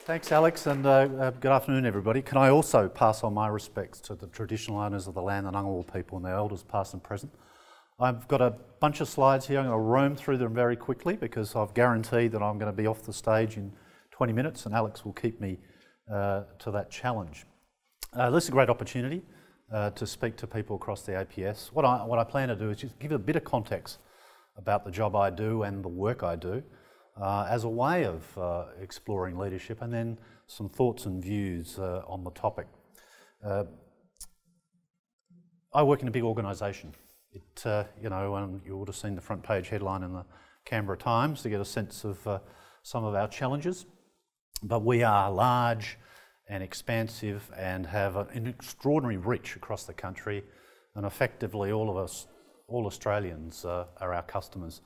Thanks, Alex, and good afternoon, everybody. Can I also pass on my respects to the traditional owners of the land, the Ngunnawal people, and their elders, past and present. I've got a bunch of slides here. I'm going to roam through them very quickly because I've guaranteed that I'm going to be off the stage in 20 minutes, and Alex will keep me to that challenge. This is a great opportunity to speak to people across the APS. What I plan to do is just give a bit of context about the job I do and the work I do, as a way of exploring leadership, and then some thoughts and views on the topic. I work in a big organisation. And you would have seen the front page headline in the Canberra Times to get a sense of some of our challenges. But we are large and expansive and have an extraordinary reach across the country, and effectively all of us, all Australians, are our customers.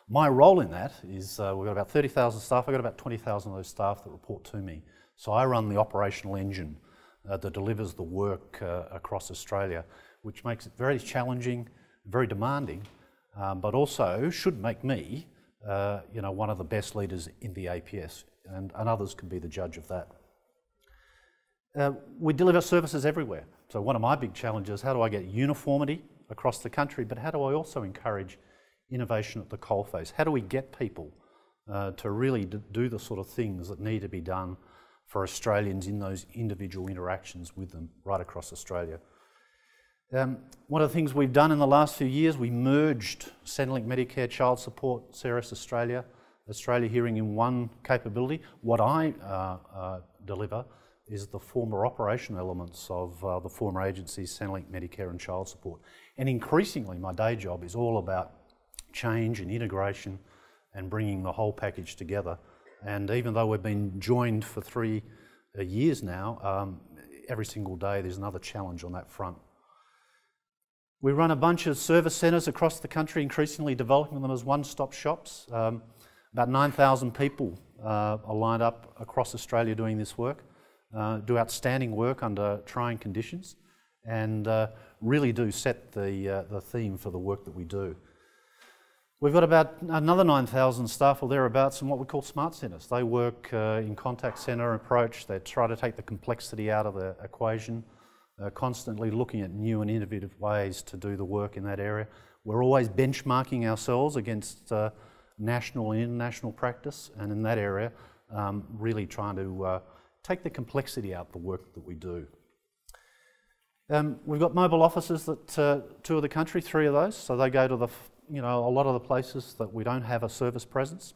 My role in that is we've got about 30,000 staff. I've got about 20,000 of those staff that report to me. So I run the operational engine that delivers the work across Australia, which makes it very challenging, very demanding, but also should make me one of the best leaders in the APS, and others can be the judge of that. We deliver services everywhere. So one of my big challenges, how do I get uniformity across the country, but how do I also encourage innovation at the coalface? How do we get people to really do the sort of things that need to be done for Australians in those individual interactions with them right across Australia? One of the things we've done in the last few years, we merged Centrelink Medicare Child Support, CRS Australia Hearing in one capability. What I deliver is the former operational elements of the former agencies, Centrelink Medicare and Child Support. And increasingly my day job is all about change and integration and bringing the whole package together. And even though we've been joined for 3 years now, every single day there's another challenge on that front. We run a bunch of service centres across the country, increasingly developing them as one-stop shops. About 9,000 people are lined up across Australia doing this work, do outstanding work under trying conditions, and really do set the theme for the work that we do. We've got about another 9,000 staff or thereabouts in what we call smart centres. They work in contact centre approach. They try to take the complexity out of the equation, constantly looking at new and innovative ways to do the work in that area. We're always benchmarking ourselves against national and international practice, and in that area, really trying to take the complexity out of the work that we do. We've got mobile offices that tour the country, 3 of those, so they go to a lot of the places that we don't have a service presence.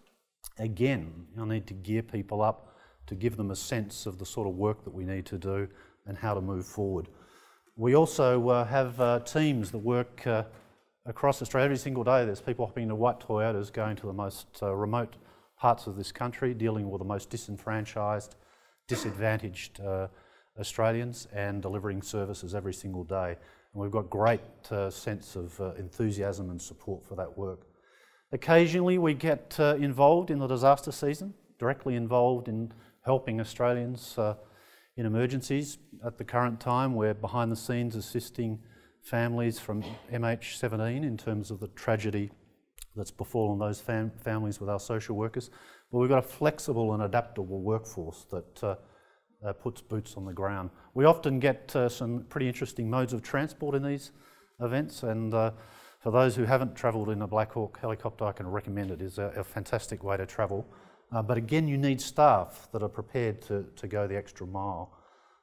Again, I need to gear people up to give them a sense of the sort of work that we need to do and how to move forward. We also have teams that work across Australia every single day. There's people hopping into white Toyotas going to the most remote parts of this country, dealing with the most disenfranchised, disadvantaged Australians, and delivering services every single day. And we've got great sense of enthusiasm and support for that work. Occasionally we get involved in the disaster season, directly involved in helping Australians in emergencies. At the current time, we're behind the scenes assisting families from MH17 in terms of the tragedy that's befallen those families with our social workers. But we've got a flexible and adaptable workforce that puts boots on the ground. We often get some pretty interesting modes of transport in these events, and for those who haven't travelled in a Black Hawk helicopter, I can recommend it. It's a fantastic way to travel. But again, you need staff that are prepared to go the extra mile.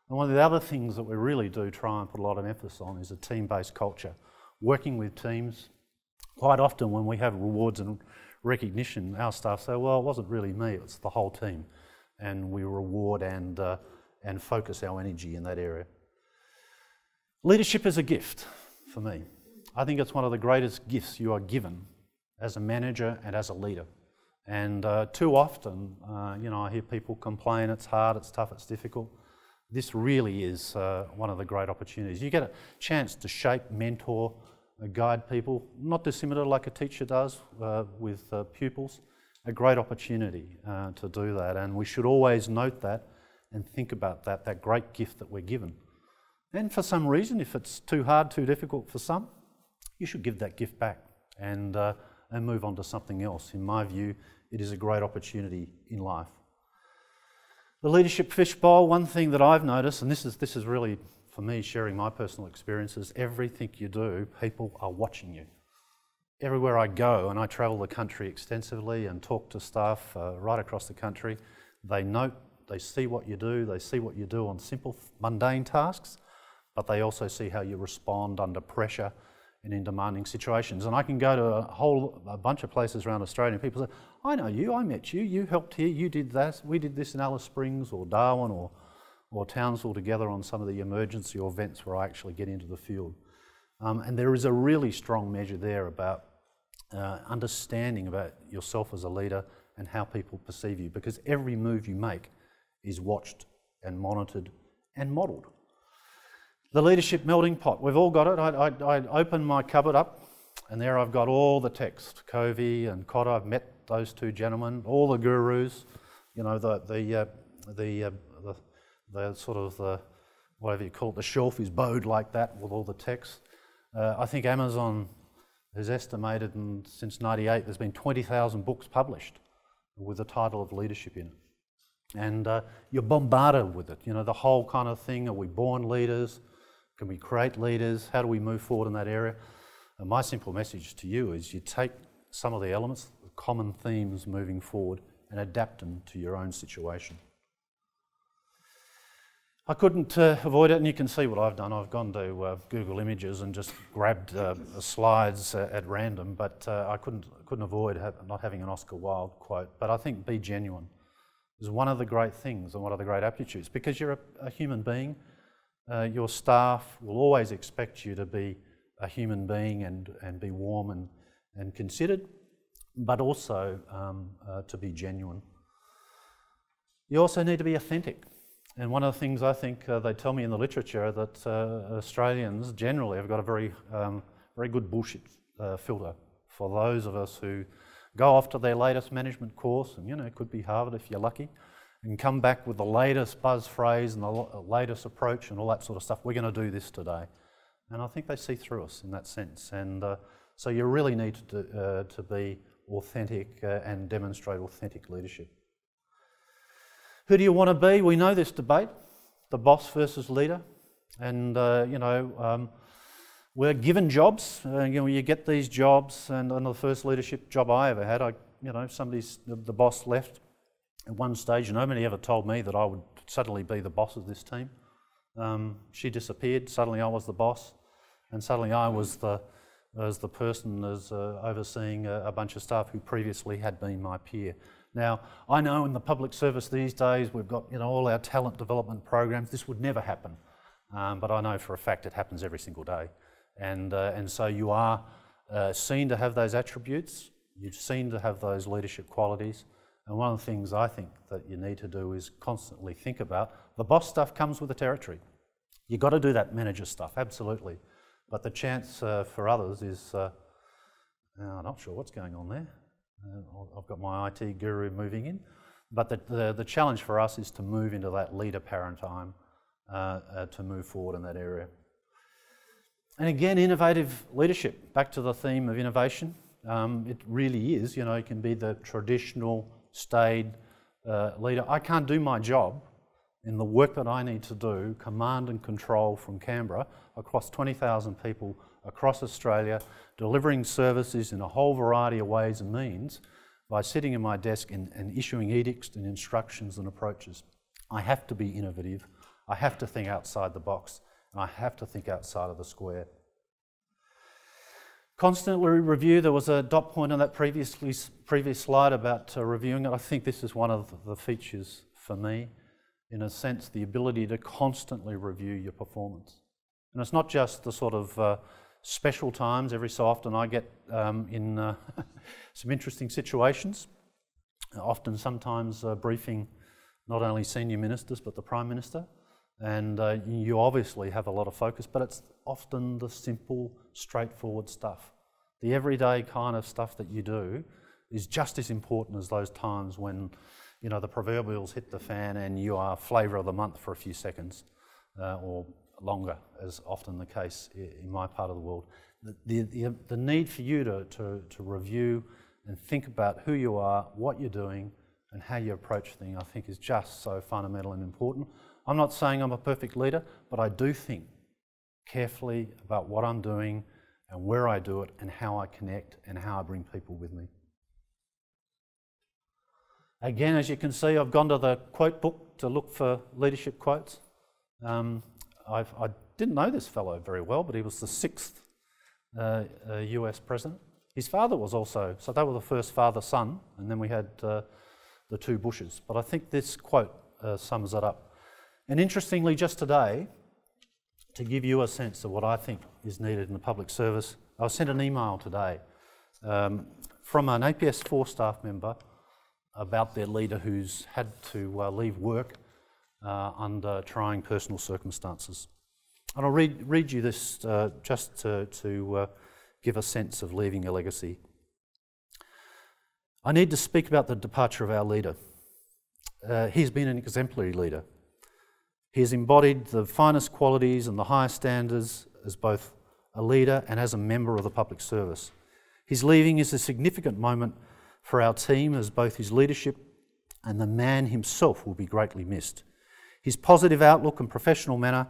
And one of the other things that we really do try and put a lot of emphasis on is a team-based culture. Working with teams, quite often when we have rewards and recognition, our staff say, well, it wasn't really me, it's the whole team. And we reward and focus our energy in that area. Leadership is a gift for me. I think it's one of the greatest gifts you are given as a manager and as a leader. And too often, I hear people complain, it's hard, it's tough, it's difficult. This really is one of the great opportunities. You get a chance to shape, mentor, guide people, not dissimilar like a teacher does with pupils. A great opportunity to do that, and we should always note that and think about that great gift that we're given. And for some reason, if it's too hard, too difficult for some, you should give that gift back and move on to something else. In my view, it is a great opportunity in life. The Leadership Fishbowl, one thing that I've noticed, and this is really, for me, sharing my personal experiences, everything you do, people are watching you. Everywhere I go, and I travel the country extensively and talk to staff right across the country, they note, they see what you do on simple, mundane tasks, but they also see how you respond under pressure and in demanding situations. And I can go to a bunch of places around Australia and people say, I know you, I met you, you helped here, you did that, we did this in Alice Springs or Darwin or Townsville together on some of the emergency events where I actually get into the field. And there is a really strong measure there about understanding about yourself as a leader and how people perceive you, because every move you make is watched and monitored and modelled. The leadership melting pot, we've all got it. I open my cupboard up and there I've got all the text. Covey and Cotter, I've met those two gentlemen, all the gurus, you know, the sort of the, whatever you call it, the shelf is bowed like that with all the text. I think Amazon has estimated, and since '98 there's been 20,000 books published with the title of leadership in it. And you're bombarded with it, you know, the whole kind of thing, are we born leaders? Can we create leaders? How do we move forward in that area? And my simple message to you is you take some of the elements, the common themes moving forward, and adapt them to your own situation. I couldn't avoid it, and you can see what I've done. I've gone to Google Images and just grabbed slides at random, but I couldn't avoid not having an Oscar Wilde quote. But I think be genuine is one of the great things and one of the great aptitudes, because you're a human being. Your staff will always expect you to be a human being and be warm and considered, but also to be genuine. You also need to be authentic. And one of the things I think they tell me in the literature that Australians generally have got a very good bullshit filter for those of us who go off to their latest management course, and you know, it could be Harvard if you're lucky, and come back with the latest buzz phrase and the latest approach and all that sort of stuff. We're going to do this today. And I think they see through us in that sense. And so you really need to be authentic and demonstrate authentic leadership. Who do you want to be? We know this debate, the boss versus leader. And, you know, we're given jobs. You know, you get these jobs, and on the first leadership job I ever had, you know, the boss left at one stage. Nobody ever told me that I would suddenly be the boss of this team. She disappeared. Suddenly I was the boss, and suddenly I was the person overseeing a bunch of staff who previously had been my peer. Now, I know in the public service these days we've got, you know, all our talent development programs. This would never happen, but I know for a fact it happens every single day. And so you are seen to have those attributes. You're seen to have those leadership qualities. And one of the things I think that you need to do is constantly think about, the boss stuff comes with the territory. You've got to do that manager stuff, absolutely. But the chance for others is, I'm not sure what's going on there. I've got my IT guru moving in. But the challenge for us is to move into that leader paradigm, to move forward in that area. And again, innovative leadership, back to the theme of innovation. It really is, you know, it can be the traditional staid leader. I can't do my job in the work that I need to do, command and control from Canberra, across 20,000 people across Australia, delivering services in a whole variety of ways and means, by sitting at my desk and issuing edicts and instructions and approaches. I have to be innovative, I have to think outside the box, and I have to think outside of the square. Constantly review. There was a dot point on that previous slide about reviewing it. I think this is one of the features for me, in a sense, the ability to constantly review your performance. And it's not just the sort of special times. Every so often I get in some interesting situations, sometimes briefing not only senior ministers but the Prime Minister. And you obviously have a lot of focus, but it's often the simple, straightforward stuff. The everyday kind of stuff that you do is just as important as those times when, you know, the proverbials hit the fan and you are flavour of the month for a few seconds, or longer, as often the case in my part of the world. The need for you to review and think about who you are, what you're doing, and how you approach things, I think, is just so fundamental and important. I'm not saying I'm a perfect leader, but I do think carefully about what I'm doing and where I do it and how I connect and how I bring people with me. Again, as you can see, I've gone to the quote book to look for leadership quotes. I didn't know this fellow very well, but he was the 6th US president. His father was also, so they were the first father-son, and then we had the 2 Bushes. But I think this quote sums it up. And interestingly, just today, to give you a sense of what I think is needed in the public service, I was sent an email today from an APS 4 staff member about their leader who's had to leave work under trying personal circumstances. And I'll read you this just to give a sense of leaving a legacy. I need to speak about the departure of our leader. He's been an exemplary leader. He has embodied the finest qualities and the highest standards as both a leader and as a member of the public service. His leaving is a significant moment for our team, as both his leadership and the man himself will be greatly missed. His positive outlook and professional manner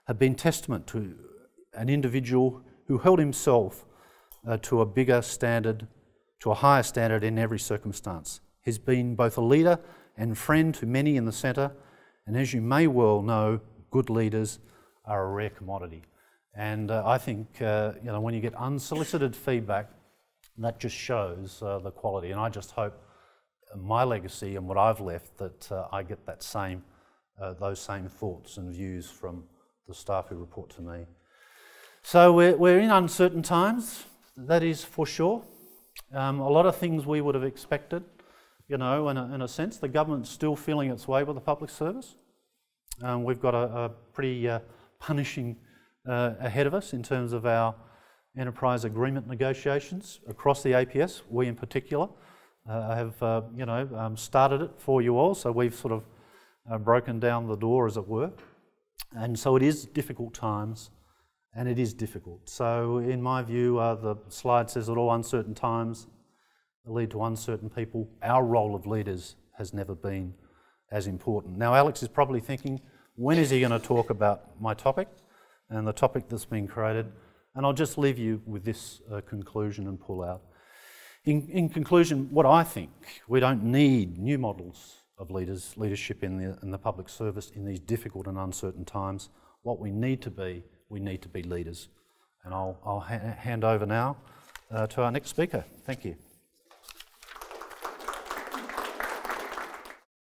have been testament to an individual who held himself to a bigger standard, to a higher standard in every circumstance. He's been both a leader and friend to many in the centre, and as you may well know, good leaders are a rare commodity. And I think when you get unsolicited feedback, that just shows the quality. And I just hope my legacy and what I've left, that I get that those same thoughts and views from the staff who report to me. So we're in uncertain times, that is for sure. A lot of things we would have expected, in a sense. The government's still feeling its way with the public service. We've got a pretty punishing ahead of us in terms of our enterprise agreement negotiations across the APS. We in particular have started it for you all, so we've sort of broken down the door, as it were. And so it is difficult times, and it is difficult. So in my view, the slide says that all uncertain times lead to uncertain people. Our role of leaders has never been as important. Now Alex is probably thinking, when is he going to talk about my topic and the topic that's been created? And I'll just leave you with this conclusion and pull out. In conclusion, what I think, we don't need new models of leadership in the public service in these difficult and uncertain times. What we need to be leaders. And I'll hand over now to our next speaker. Thank you.